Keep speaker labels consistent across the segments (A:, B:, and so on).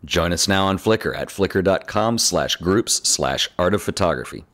A: Join us now on Flickr at flickr.com/groups/art-of-photography.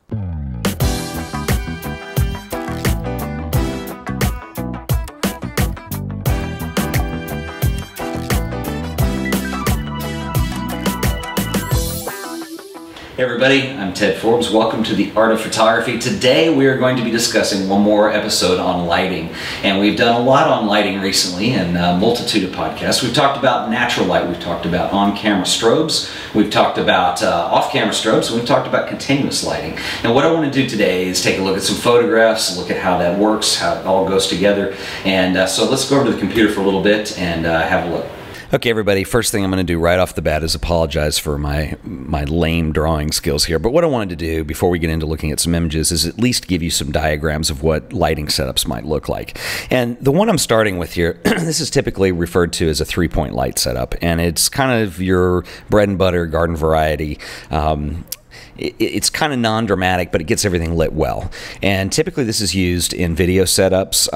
A: Hey everybody, I'm Ted Forbes. Welcome to the Art of Photography. Today we are going to be discussing one more episode on lighting. And we've done a lot on lighting recently in a multitude of podcasts. We've talked about natural light, we've talked about on-camera strobes, we've talked about off-camera strobes, and we've talked about continuous lighting. And what I want to do today is take a look at some photographs, look at how that works, how it all goes together. And so let's go over to the computer for a little bit and have a look. Okay everybody, first thing I'm going to do right off the bat is apologize for my lame drawing skills here, but what I wanted to do before we get into looking at some images is at least give you some diagrams of what lighting setups might look like. And the one I'm starting with here, this is typically referred to as a three-point light setup, and it's kind of your bread and butter garden variety. It's kind of non-dramatic, but it gets everything lit well. And typically this is used in video setups,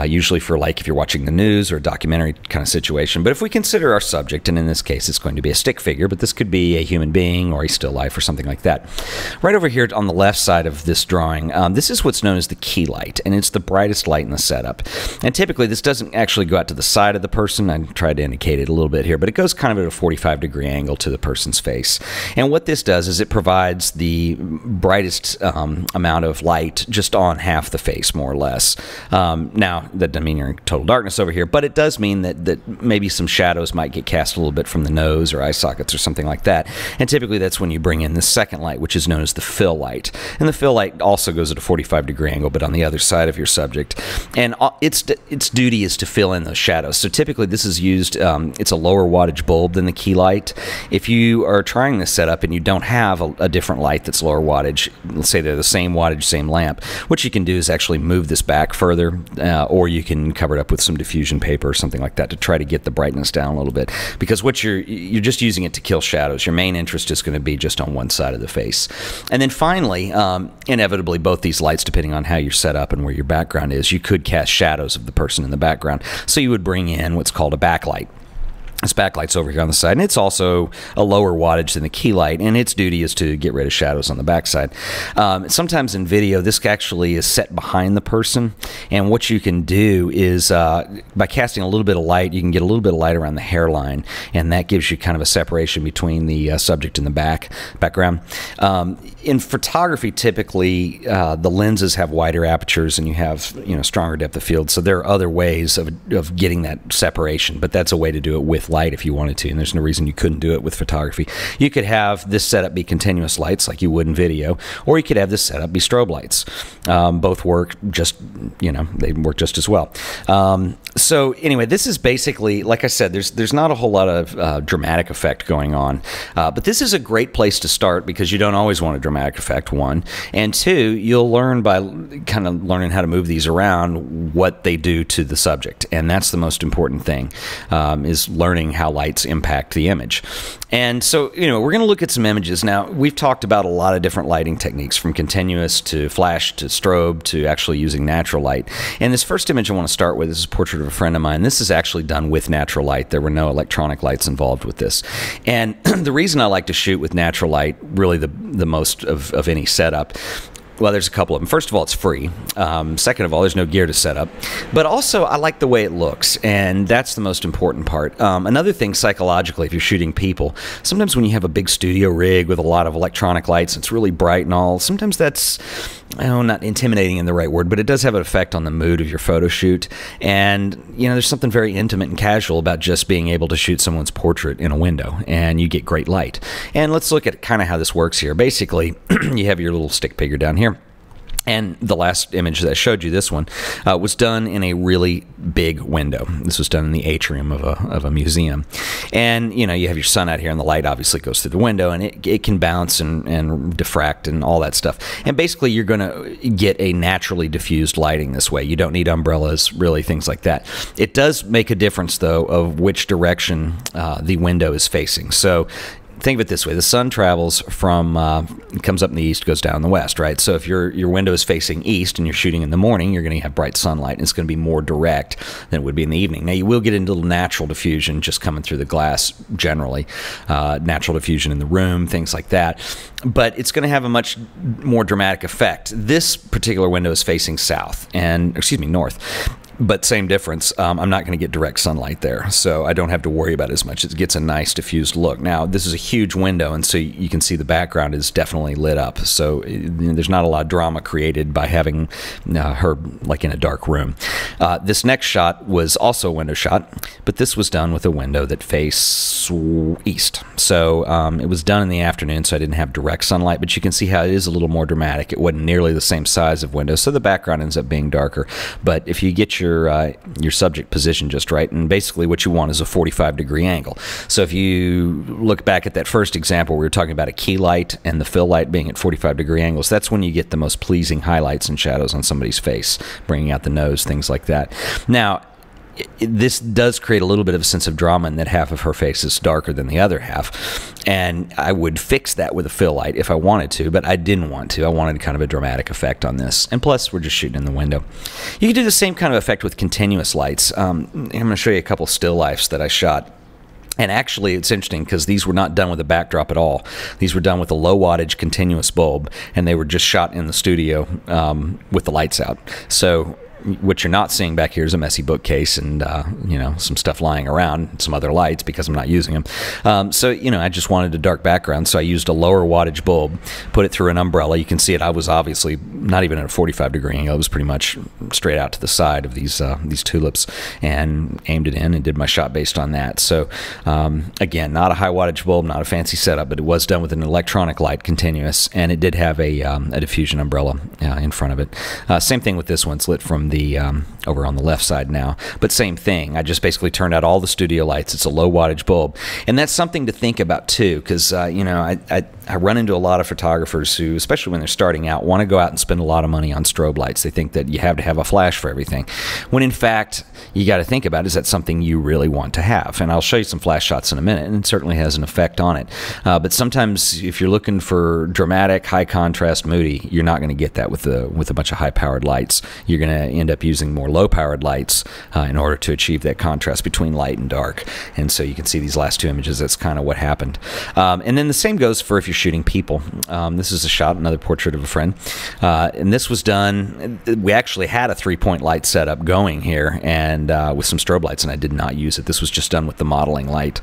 A: usually for like if you're watching the news or a documentary kind of situation. But if we consider our subject, and in this case it's going to be a stick figure, but this could be a human being or a still life or something like that. Right over here on the left side of this drawing, this is what's known as the key light, and it's the brightest light in the setup. And typically this doesn't actually go out to the side of the person. I tried to indicate it a little bit here, but it goes kind of at a 45-degree angle to the person's face. And what this does is it provides the brightest amount of light just on half the face, more or less. Now, that doesn't mean you're in total darkness over here, but it does mean that maybe some shadows might get cast a little bit from the nose or eye sockets or something like that. And typically that's when you bring in the second light, which is known as the fill light. And the fill light also goes at a 45-degree angle, but on the other side of your subject. And its duty is to fill in those shadows. So typically this is used, it's a lower wattage bulb than the key light. If you are trying this setup and you don't have a different light that's lower wattage, let's say they're the same wattage, same lamp, what you can do is actually move this back further, or you can cover it up with some diffusion paper or something like that to try to get the brightness down a little bit, because what you're just using it to kill shadows. Your main interest is going to be just on one side of the face. And then finally, inevitably both these lights, depending on how you're set up and where your background is, you could cast shadows of the person in the background, so you would bring in what's called a backlight. This backlight's over here on the side, and it's also a lower wattage than the key light, and its duty is to get rid of shadows on the backside. Sometimes in video, this actually is set behind the person, and what you can do is, by casting a little bit of light, you can get a little bit of light around the hairline, and that gives you kind of a separation between the subject and the background. In photography, typically, the lenses have wider apertures, and you have stronger depth of field, so there are other ways of getting that separation, but that's a way to do it with light if you wanted to, and there's no reason you couldn't do it with photography. You could have this setup be continuous lights like you would in video, or you could have this setup be strobe lights. Both work just, they work just as well. So anyway, this is basically, like I said, there's not a whole lot of dramatic effect going on, but this is a great place to start because you don't always want a dramatic effect, one, and two, you'll learn by kind of learning how to move these around what they do to the subject, and that's the most important thing, is learning how lights impact the image. And so, we're going to look at some images. Now, we've talked about a lot of different lighting techniques, from continuous to flash to strobe to actually using natural light. And this first image I want to start with is a portrait of a friend of mine. This is actually done with natural light. There were no electronic lights involved with this. And the reason I like to shoot with natural light, really the most of any setup, well, there's a couple of them. First of all, it's free. Second of all, there's no gear to set up. But also, I like the way it looks, and that's the most important part. Another thing, psychologically, if you're shooting people, sometimes when you have a big studio rig with a lot of electronic lights, it's really bright and all, sometimes that's, not intimidating in the right word, but it does have an effect on the mood of your photo shoot. And, there's something very intimate and casual about just being able to shoot someone's portrait in a window, and you get great light. And let's look at kind of how this works here. Basically, you have your little stick figure down here. And the last image that I showed you, this one, was done in a really big window. This was done in the atrium of a museum. And, you have your sun out here, and the light obviously goes through the window, and it can bounce and diffract and all that stuff. And basically, you're going to get a naturally diffused lighting this way. You don't need umbrellas, really, things like that. It does make a difference, though, of which direction the window is facing. So think of it this way. The sun travels from, comes up in the east, goes down in the west, right? So if your window is facing east and you're shooting in the morning, you're going to have bright sunlight, and it's going to be more direct than it would be in the evening. Now, you will get into a little natural diffusion just coming through the glass generally, natural diffusion in the room, things like that. But it's going to have a much more dramatic effect. This particular window is facing south, and, excuse me, north. But same difference, I'm not going to get direct sunlight there, so I don't have to worry about it as much. It gets a nice diffused look. Now, this is a huge window, and so you can see the background is definitely lit up. So there's not a lot of drama created by having her like in a dark room. This next shot was also a window shot, but this was done with a window that faced east. So it was done in the afternoon, so I didn't have direct sunlight, but you can see how it is a little more dramatic. It wasn't nearly the same size of window, so the background ends up being darker. But if you get your subject position just right, and basically what you want is a 45-degree angle. So if you look back at that first example, we were talking about a key light and the fill light being at 45-degree angles. That's when you get the most pleasing highlights and shadows on somebody's face, bringing out the nose, things like that. Now, this does create a little bit of a sense of drama in that half of her face is darker than the other half, and I would fix that with a fill light if I wanted to, but I didn't want to. I wanted kind of a dramatic effect on this, and plus we're just shooting in the window. You can do the same kind of effect with continuous lights. I'm going to show you a couple still lifes that I shot. And actually, it's interesting because these were not done with a backdrop at all. These were done with a low wattage continuous bulb, and they were just shot in the studio with the lights out. So what you're not seeing back here is a messy bookcase and you know, some stuff lying around, some other lights because I'm not using them. So you know, I just wanted a dark background, so I used a lower wattage bulb, put it through an umbrella. You can see it. I was obviously not even at a 45-degree angle. It was pretty much straight out to the side of these tulips, and aimed it in and did my shot based on that. So again, not a high wattage bulb, not a fancy setup, but it was done with an electronic light, continuous, and it did have a diffusion umbrella in front of it. Same thing with this one. It's lit from the over on the left side now, but same thing. I just basically turned out all the studio lights. It's a low wattage bulb, and that's something to think about too, because you know, I run into a lot of photographers who, especially when they're starting out, want to go out and spend a lot of money on strobe lights. They think that you have to have a flash for everything, when in fact you got to think about, is that something you really want to have? And I'll show you some flash shots in a minute, and it certainly has an effect on it. But sometimes if you're looking for dramatic, high contrast, moody, you're not going to get that with a bunch of high powered lights. You're going to end up using more low powered lights in order to achieve that contrast between light and dark. And so you can see these last two images, that's kind of what happened. And then the same goes for if you're shooting people. This is a shot, another portrait of a friend. And this was done, we actually had a 3-point light setup going here, and with some strobe lights, and I did not use it. This was just done with the modeling light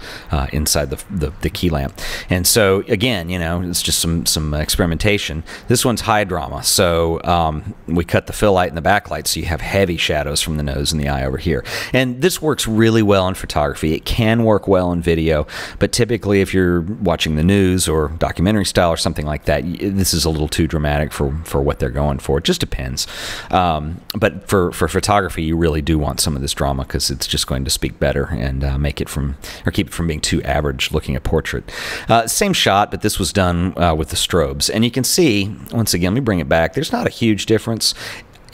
A: inside the key lamp. And so again, you know, it's just some experimentation. This one's high drama, so we cut the fill light and the backlight, so you have heavy shadows from the nose and the eye over here. And this works really well in photography. It can work well in video, but typically if you're watching the news or documentary style or something like that, this is a little too dramatic for what they're going for. It just depends. But for photography, you really do want some of this drama, because it's just going to speak better and make it keep it from being too average looking at portrait. Same shot, but this was done with the strobes. And you can see, once again, let me bring it back, there's not a huge difference,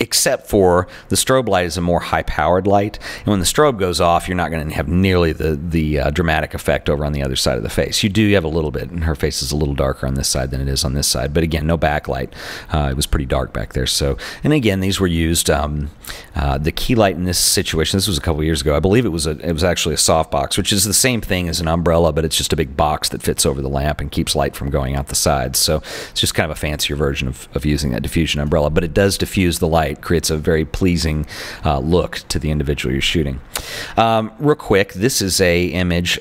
A: except for the strobe light is a more high-powered light, and when the strobe goes off, you're not going to have nearly the dramatic effect over on the other side of the face. You do have a little bit, and her face is a little darker on this side than it is on this side, but again, no backlight. It was pretty dark back there. So, and again, these were used, the key light in this situation, this was a couple years ago, I believe it was actually a softbox, which is the same thing as an umbrella, but it's just a big box that fits over the lamp and keeps light from going out the sides. So it's just kind of a fancier version of using that diffusion umbrella, but it does diffuse the light, creates a very pleasing look to the individual you're shooting. Real quick, this is a image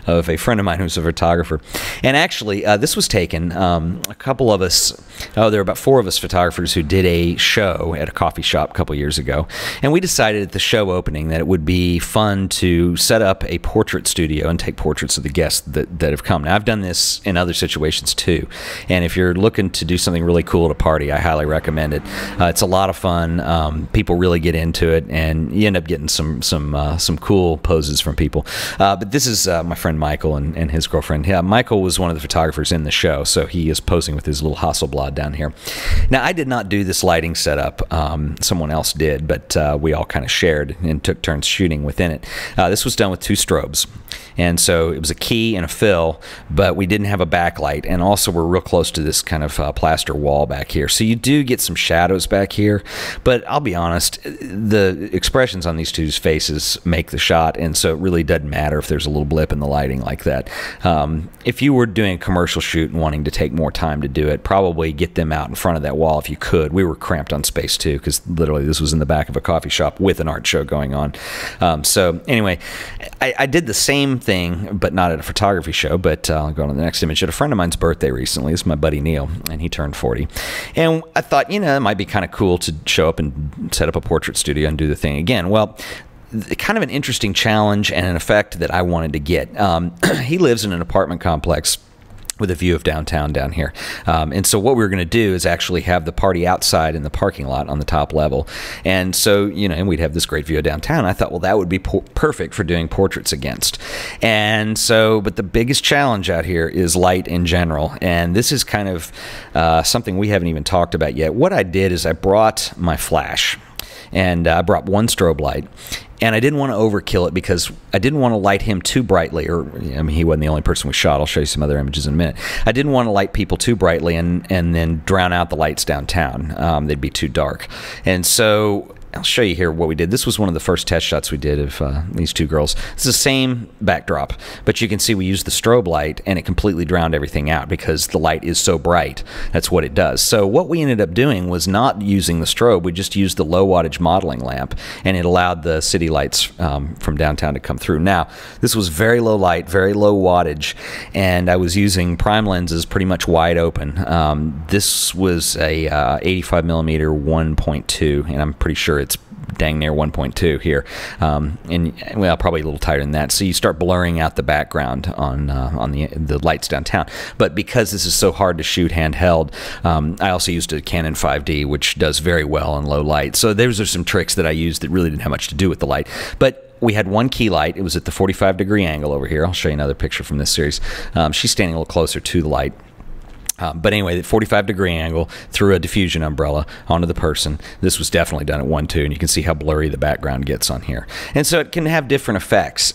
A: of a friend of mine who's a photographer, and actually this was taken, a couple of us, there were about 4 of us photographers who did a show at a coffee shop a couple years ago, and we decided at the show opening that it would be fun to set up a portrait studio and take portraits of the guests that have come. Now, I've done this in other situations too, and if you're looking to do something really cool at a party, I highly recommend it. It's a lot of fun. People really get into it, and you end up getting some cool poses from people. But this is my friend Michael and his girlfriend. Yeah, Michael was one of the photographers in the show, so he is posing with his little Hasselblad down here. Now, I did not do this lighting setup. Someone else did, but we all kind of shared and took turns shooting within it. This was done with 2 strobes, and so it was a key and a fill, but we didn't have a backlight, and also we're real close to this kind of plaster wall back here, so you do get some shadows back here. But I'll be honest, the expressions on these 2's faces make the shot, and so it really doesn't matter if there's a little blip in the lighting like that. If you were doing a commercial shoot and wanting to take more time to do it, probably get them out in front of that wall if you could. We were cramped on space too, because literally this was in the back of a coffee shop with an art show going on. So anyway, I did the same thing, but not at a photography show. But I'll go on to the next image. At a friend of mine's birthday recently. This is my buddy Neil, and he turned 40. And I thought, you know, it might be kind of cool to show up and set up a portrait studio and do the thing again. Well, kind of an interesting challenge and an effect that I wanted to get. He lives in an apartment complex with a view of downtown down here. And so what we were going to do is actually have the party outside in the parking lot on the top level. And so, you know, and we'd have this great view of downtown. I thought, well, that would be perfect for doing portraits against. And so, but the biggest challenge out here is light in general. And this is kind of something we haven't even talked about yet. What I did is I brought my flash, and I brought 1 strobe light. And I didn't want to overkill it because I didn't want to light him too brightly. Or, I mean, he wasn't the only person we shot. I'll show you some other images in a minute. I didn't want to light people too brightly and then drown out the lights downtown. They'd be too dark. And so I'll show you here what we did. This was one of the first test shots we did of these 2 girls. It's the same backdrop, but you can see we used the strobe light, and it completely drowned everything out because the light is so bright. That's what it does. So what we ended up doing was not using the strobe. We just used the low wattage modeling lamp, and it allowed the city lights from downtown to come through. Now, this was very low light, very low wattage, and I was using prime lenses pretty much wide open. This was a 85 millimeter 1.2, and I'm pretty sure it's dang near 1.2 here, and well, probably a little tighter than that. So you start blurring out the background on the lights downtown. But because this is so hard to shoot handheld, I also used a Canon 5D, which does very well in low light. So those are some tricks that I used that really didn't have much to do with the light. But we had 1 key light. It was at the 45-degree angle over here. I'll show you another picture from this series. She's standing a little closer to the light. But anyway, the 45-degree angle through a diffusion umbrella onto the person. This was definitely done at 1.2, and you can see how blurry the background gets on here. And so it can have different effects.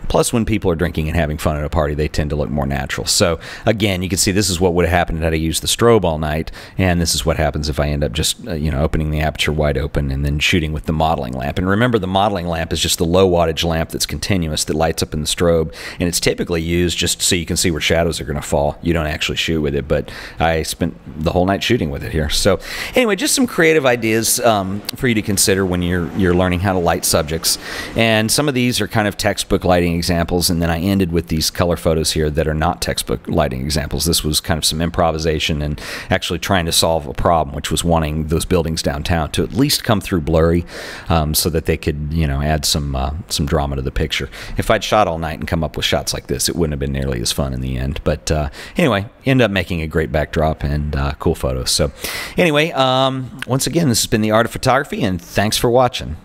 A: Plus, when people are drinking and having fun at a party, they tend to look more natural. So again, you can see this is what would have happened had I used the strobe all night, and this is what happens if I end up just you know, opening the aperture wide open and then shooting with the modeling lamp. And remember, the modeling lamp is just the low wattage lamp that's continuous that lights up in the strobe, and it's typically used just so you can see where shadows are going to fall. You don't actually shoot with it, but I spent the whole night shooting with it here. So anyway, just some creative ideas for you to consider when you're learning how to light subjects. And some of these are kind of textbook lighting examples, and then I ended with these color photos here that are not textbook lighting examples. This was kind of some improvisation and actually trying to solve a problem, which was wanting those buildings downtown to at least come through blurry, so that they could, you know, add some drama to the picture. If I'd shot all night and come up with shots like this, it wouldn't have been nearly as fun in the end. But anyway, end up making a great backdrop and cool photos. So anyway, once again, this has been The Art of Photography, and thanks for watching.